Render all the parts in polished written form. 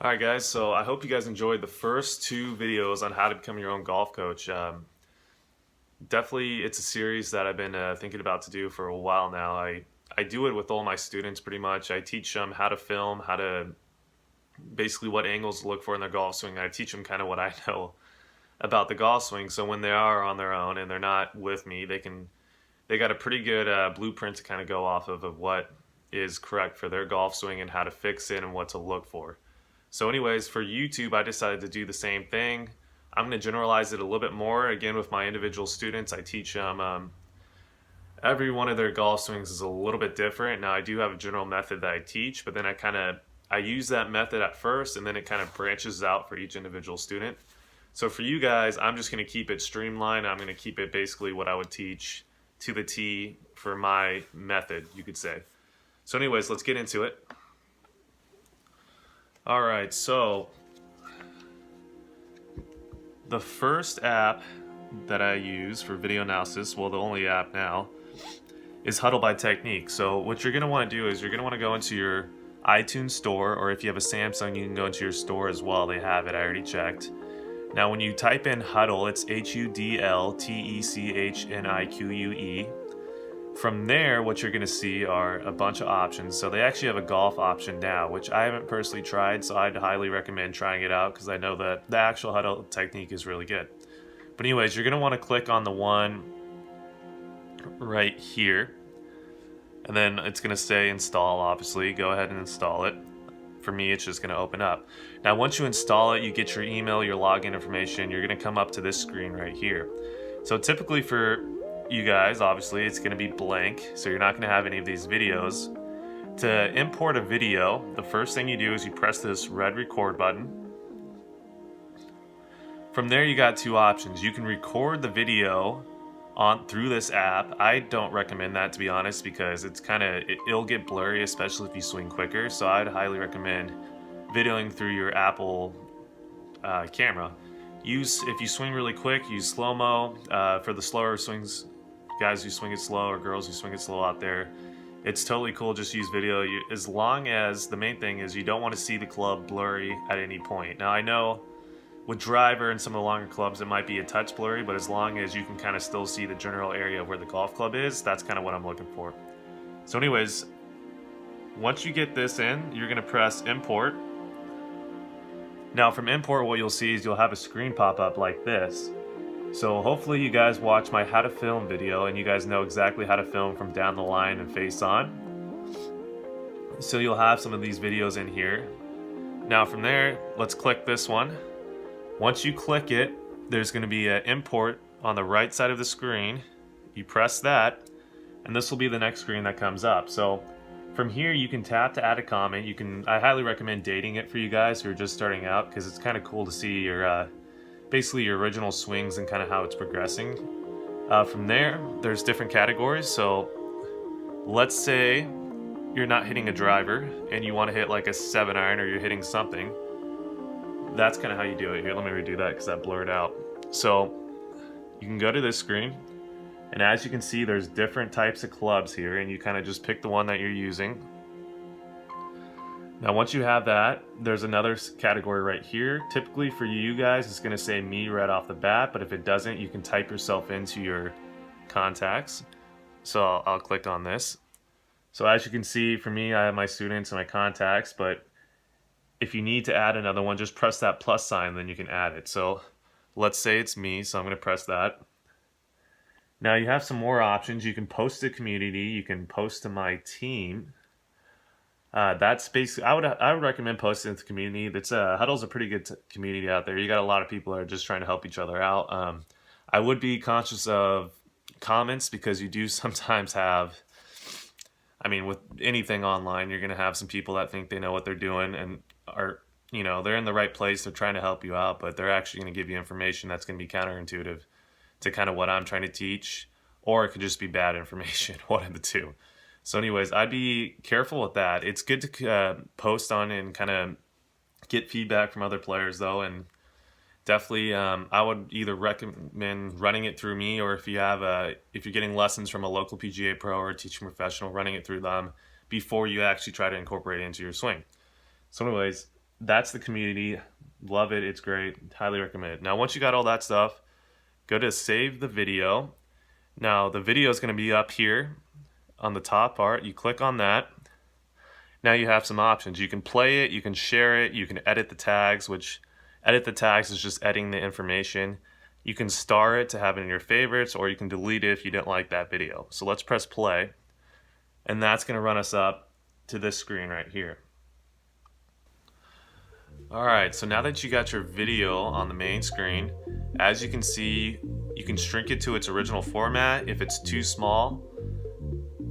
Alright guys, so I hope you guys enjoyed the first two videos on how to become your own golf coach. Definitely it's a series that I've been thinking about to do for a while now. I do it with all my students pretty much. I teach them how to film, how to basically what angles to look for in their golf swing. I teach them kind of what I know about the golf swing, so when they are on their own and they're not with me, they got a pretty good blueprint to kind of go off of what is correct for their golf swing and how to fix it and what to look for. So anyways, for YouTube, I decided to do the same thing. I'm going to generalize it a little bit more. Again, with my individual students, I teach them every one of their golf swings is a little bit different. Now, I do have a general method that I teach, but then I use that method at first, and then it kind of branches out for each individual student. So for you guys, I'm just going to keep it streamlined. I'm going to keep it basically what I would teach to the T for my method, you could say. So anyways, let's get into it. Alright, so the first app that I use for video analysis, well, the only app now, is Huddle by Technique. So what you're going to want to do is you're going to want to go into your iTunes store, or if you have a Samsung, you can go into your store as well. They have it, I already checked. Now when you type in Huddle, it's HUDLTECHNIQUE. From there, what you're going to see are a bunch of options. So they actually have a golf option now, which I haven't personally tried, so I'd highly recommend trying it out because I know that the actual Huddle technique is really good. But anyways, you're going to want to click on the one right here, and then it's going to say install, obviously. Go ahead and install it. For me, it's just going to open up. Now, once you install it, you get your email, your login information. You're going to come up to this screen right here. So typically for you guys, obviously it's going to be blank, so you're not going to have any of these videos. To import a video, the first thing you do is you press this red record button. From there, you got two options. You can record the video through this app. I don't recommend that, to be honest, because it'll get blurry, especially if you swing quicker. So I'd highly recommend videoing through your Apple camera. If you swing really quick, use slow-mo. For the slower swings, guys who swing it slow or girls who swing it slow out there, it's totally cool. Just use video, as long as the main thing is you don't want to see the club blurry at any point. Now, I know with driver and some of the longer clubs it might be a touch blurry, but as long as you can kind of still see the general area of where the golf club is, that's kind of what I'm looking for. So anyways, once you get this in, you're going to press import. Now from import, what you'll see is you'll have a screen pop up like this. So hopefully you guys watch my how to film video and you guys know exactly how to film from down the line and face on. So you'll have some of these videos in here. Now from there, let's click this one. Once you click it, there's going to be an import on the right side of the screen. You press that, and this will be the next screen that comes up. So from here, you can tap to add a comment. I highly recommend dating it for you guys who are just starting out, because it's kind of cool to see your basically your original swings and kind of how it's progressing. From there, there's different categories. So let's say you're not hitting a driver and you want to hit like a 7-iron, or you're hitting something. That's kind of how you do it. Here, let me redo that because that blurred out. So you can go to this screen, and as you can see, there's different types of clubs here, and you kind of just pick the one that you're using. Now once you have that, there's another category right here. Typically for you guys, it's going to say me right off the bat, but if it doesn't, you can type yourself into your contacts. So I'll click on this. So as you can see, for me, I have my students and my contacts, but if you need to add another one, just press that plus sign, then you can add it. So let's say it's me, so I'm going to press that. Now you have some more options. You can post to community, you can post to my team. That's basically, I would recommend posting to the community. Huddle's a pretty good community out there. You got a lot of people that are just trying to help each other out. I would be conscious of comments, because you do sometimes have, with anything online, you're going to have some people that think they know what they're doing and are, they're in the right place. They're trying to help you out, but they're actually going to give you information that's going to be counterintuitive to kind of what I'm trying to teach, or it could just be bad information, one of the two. So anyways, I'd be careful with that. It's good to post on and kind of get feedback from other players though, and definitely I would either recommend running it through me, or if you're getting lessons from a local PGA pro or a teaching professional, running it through them before you actually try to incorporate it into your swing. So anyways, that's the community. Love it. It's great. Highly recommend it. Now, once you got all that stuff, go to save the video. Now, the video is going to be up here on the top part. You click on that. Now you have some options. You can play it, you can share it, you can edit the tags, which edit the tags is just editing the information. You can star it to have it in your favorites, or you can delete it if you didn't like that video. So let's press play, and that's going to run us up to this screen right here. Alright, so now that you got your video on the main screen, as you can see, you can shrink it to its original format. If it's too small,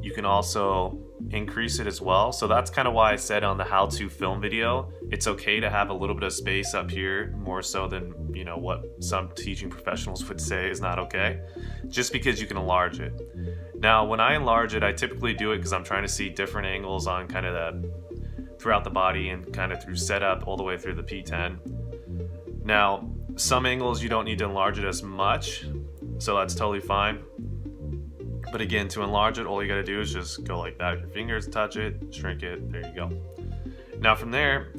you can also increase it as well. So that's kind of why I said on the how to film video, it's okay to have a little bit of space up here, more so than, you know, what some teaching professionals would say is not okay, just because you can enlarge it. Now, when I enlarge it, I typically do it because I'm trying to see different angles on kind of the throughout the body and kind of through setup all the way through the P10. Now, some angles you don't need to enlarge it as much, so that's totally fine. But again, to enlarge it, all you gotta do is just go like that. Your fingers touch it, shrink it, there you go. Now from there,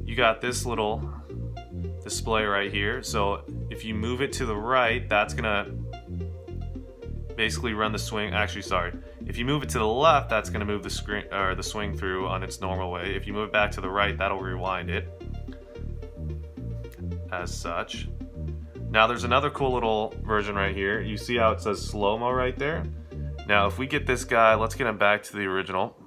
you got this little display right here. So if you move it to the right, that's gonna basically run the swing. Actually, sorry. If you move it to the left, that's gonna move the screen or the swing through on its normal way. If you move it back to the right, that'll rewind it as such. Now there's another cool little version right here. You see how it says slow-mo right there? Now if we get this guy, let's get him back to the original,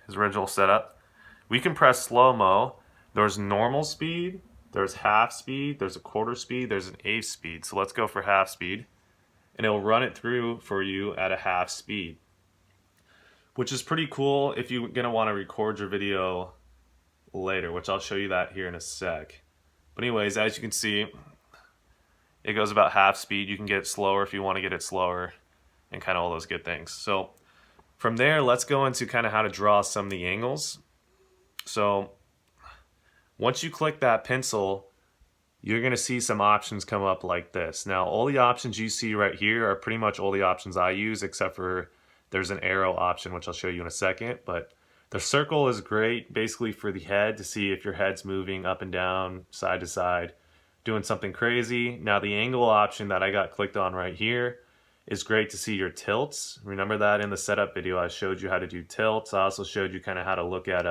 his original setup. We can press slow-mo. There's normal speed, there's half speed, there's a quarter speed, there's an eighth speed. So let's go for half speed. And it'll run it through for you at a half speed, which is pretty cool if you're gonna wanna record your video later, which I'll show you that here in a sec. But anyways, as you can see, it goes about half speed. You can get it slower if you want to get it slower and kind of all those good things. So from there, let's go into kind of how to draw some of the angles. So once you click that pencil, you're going to see some options come up like this. Now, all the options you see right here are pretty much all the options I use, except for there's an arrow option, which I'll show you in a second. But the circle is great basically for the head to see if your head's moving up and down, side to side, doing something crazy. Now the angle option that I got clicked on right here is great to see your tilts. Remember that in the setup video I showed you how to do tilts. I also showed you kind of how to look at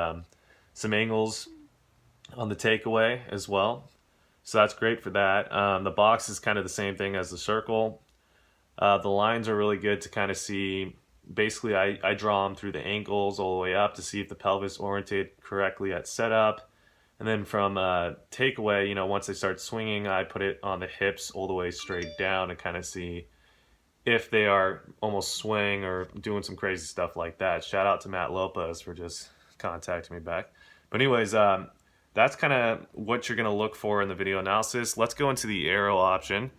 some angles on the takeaway as well. So that's great for that. The box is kind of the same thing as the circle. The lines are really good to kind of see. Basically I draw them through the ankles all the way up to see if the pelvis oriented correctly at setup. And then from takeaway, you know, once they start swinging, I put it on the hips all the way straight down to kind of see if they are almost swing or doing some crazy stuff like that. Shout out to Matt Lopez for just contacting me back. But anyways, that's kind of what you're going to look for in the video analysis. Let's go into the arrow option.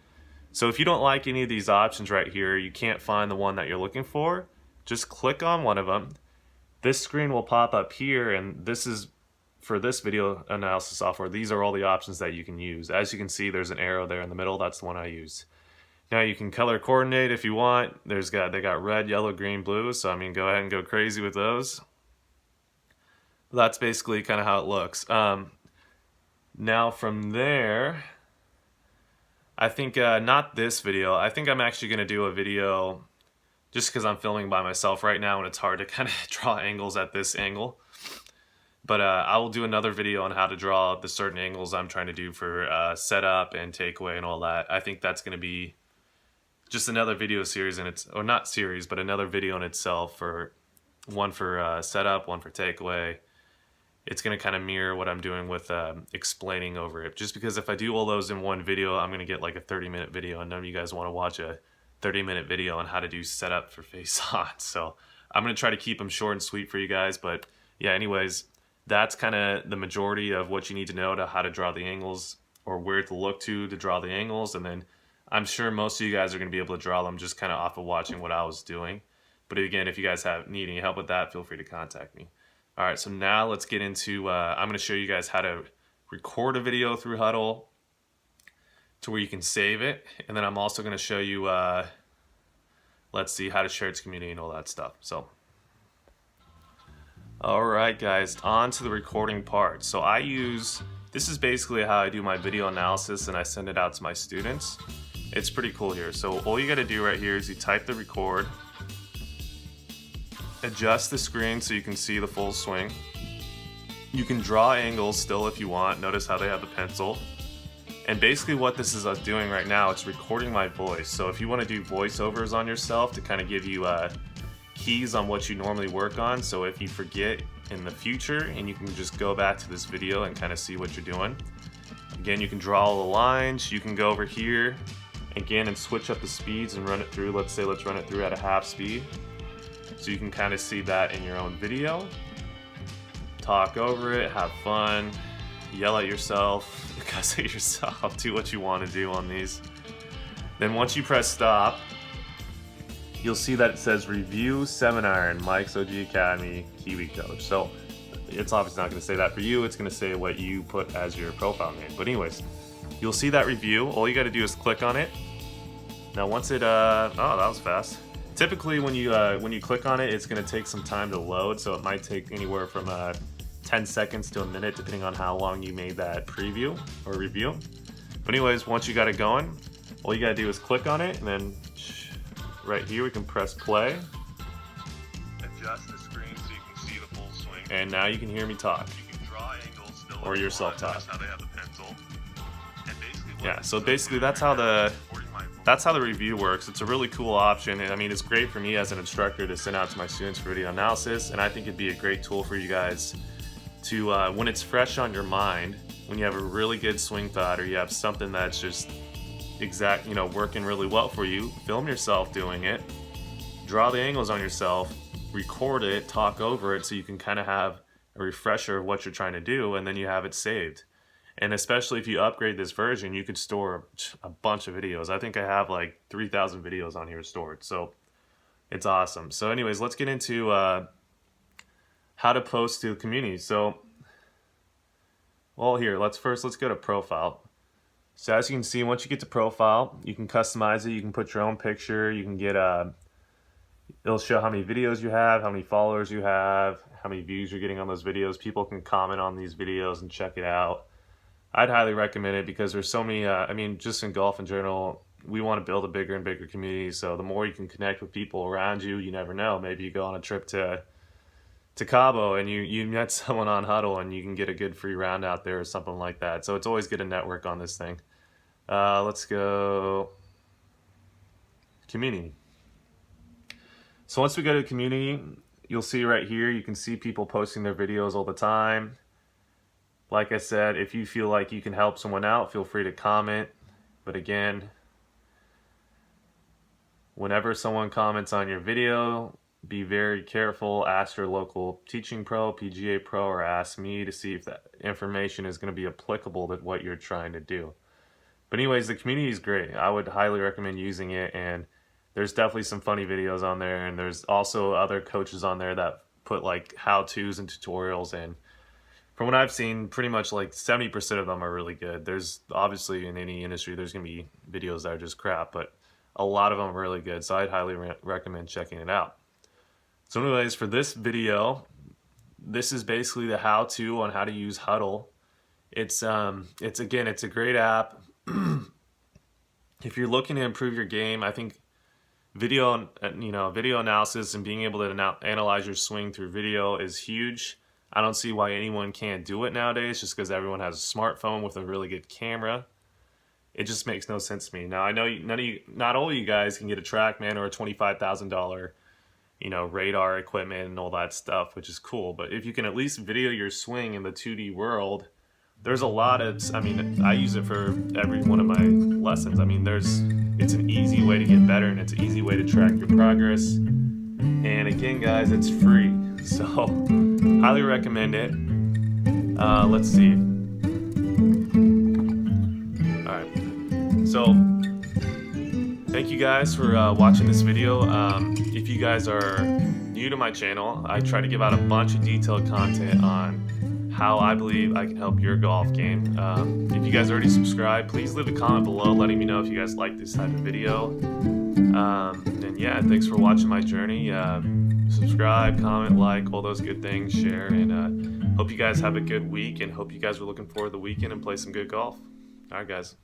So if you don't like any of these options right here, you can't find the one that you're looking for, just click on one of them. This screen will pop up here, and this is for this video analysis software. These are all the options that you can use. As you can see, there's an arrow there in the middle. That's the one I use. Now you can color coordinate if you want. They got red, yellow, green, blue. So I mean, go ahead and go crazy with those. That's basically kind of how it looks. Now from there, I think not this video. I think I'm actually going to do a video just because I'm filming by myself right now and it's hard to kind of draw angles at this angle. But I will do another video on how to draw the certain angles I'm trying to do for setup and takeaway and all that. I think that's going to be just another video series in its, or not series, but another video in itself, for one for setup, one for takeaway. It's going to kind of mirror what I'm doing with explaining over it. Just because if I do all those in one video, I'm going to get like a 30-minute video, and none of you guys want to watch a 30-minute video on how to do setup for face on. So I'm going to try to keep them short and sweet for you guys. But yeah, anyways, that's kind of the majority of what you need to know to how to draw the angles, or where to look to draw the angles. And then I'm sure most of you guys are going to be able to draw them just kind of off of watching what I was doing. But again, if you guys need any help with that, feel free to contact me. All right, so now let's get into, I'm going to show you guys how to record a video through Huddle to where you can save it. And then I'm also going to show you, let's see, how to share its community and all that stuff. So, Alright guys, on to the recording part. So this is basically how I do my video analysis and I send it out to my students. It's pretty cool here. So all you gotta do right here is you type the record, adjust the screen so you can see the full swing. You can draw angles still if you want. Notice how they have the pencil. And basically what this is us doing right now, it's recording my voice. So if you want to do voiceovers on yourself to kind of give you keys on what you normally work on, so if you forget in the future and you can just go back to this video and kind of see what you're doing. Again, you can draw all the lines. You can go over here again and switch up the speeds and run it through. Let's run it through at a half speed. So you can kind of see that in your own video. Talk over it, have fun, yell at yourself, cuss at yourself, do what you want to do on these. Then once you press stop, you'll see that it says review seminar in Mike's OG Academy Kiwicoach. So it's obviously not going to say that for you, it's going to say what you put as your profile name. But anyways, you'll see that review. All you got to do is click on it. Now once it, oh, that was fast. Typically when you click on it, it's going to take some time to load, so it might take anywhere from 10 seconds to a minute depending on how long you made that preview or review. But anyways, once you got it going, all you got to do is click on it, and then right here we can press play. Adjust the screen so you can see the full swing. And now you can hear me talk. You can draw angles still or yourself talk. How they have the pencil. And yeah, so basically that's how the review works. It's a really cool option, and I mean it's great for me as an instructor to send out to my students for video analysis, and I think it'd be a great tool for you guys to when it's fresh on your mind, when you have a really good swing thought or you have something that's just working really well for you, film yourself doing it, draw the angles on yourself, record it, talk over it so you can kind of have a refresher of what you're trying to do, and then you have it saved. And especially if you upgrade this version, you could store a bunch of videos. I think I have like 3,000 videos on here stored, so it's awesome. So anyways, let's get into how to post to the community. So, well, here, let's go to profile. So as you can see, once you get to profile, you can customize it. You can put your own picture. You can get it'll show how many videos you have, how many followers you have, how many views you're getting on those videos. People can comment on these videos and check it out. I'd highly recommend it because there's so many, I mean, just in golf in general, we want to build a bigger and bigger community. So the more you can connect with people around you, you never know. Maybe you go on a trip to Cabo and you met someone on Huddle and you can get a good free round out there or something like that. So it's always good to network on this thing. Let's go community. So once we go to community, you'll see right here, you can see people posting their videos all the time. Like I said, if you feel like you can help someone out, feel free to comment. But again, whenever someone comments on your video, be very careful. Ask your local teaching pro, PGA pro, or ask me to see if that information is going to be applicable to what you're trying to do. But anyways, the community is great. I would highly recommend using it, and there's definitely some funny videos on there, and there's also other coaches on there that put like how-tos and tutorials, and from what I've seen, pretty much like 70% of them are really good. There's obviously in any industry, there's going to be videos that are just crap, but a lot of them are really good, so I'd highly recommend checking it out. So anyways, for this video, this is basically the how-to on how to use Huddle. It's a great app. If you're looking to improve your game, I think video analysis and being able to analyze your swing through video is huge. I don't see why anyone can't do it nowadays just because everyone has a smartphone with a really good camera. It just makes no sense to me. Now I know not all of you guys can get a TrackMan or a $25,000 radar equipment and all that stuff, which is cool, but if you can at least video your swing in the 2D world, there's a lot of, I mean, I use it for every one of my lessons. I mean, it's an easy way to get better, and it's an easy way to track your progress. And again, guys, it's free, so highly recommend it. Let's see. All right, so thank you guys for watching this video. If you guys are new to my channel, I try to give out a bunch of detailed content on how I believe I can help your golf game. If you guys already subscribed, please leave a comment below letting me know if you guys like this type of video. And yeah, thanks for watching my journey. subscribe, comment, like, all those good things, share, and hope you guys have a good week, and hope you guys are looking forward to the weekend and play some good golf. All right, guys.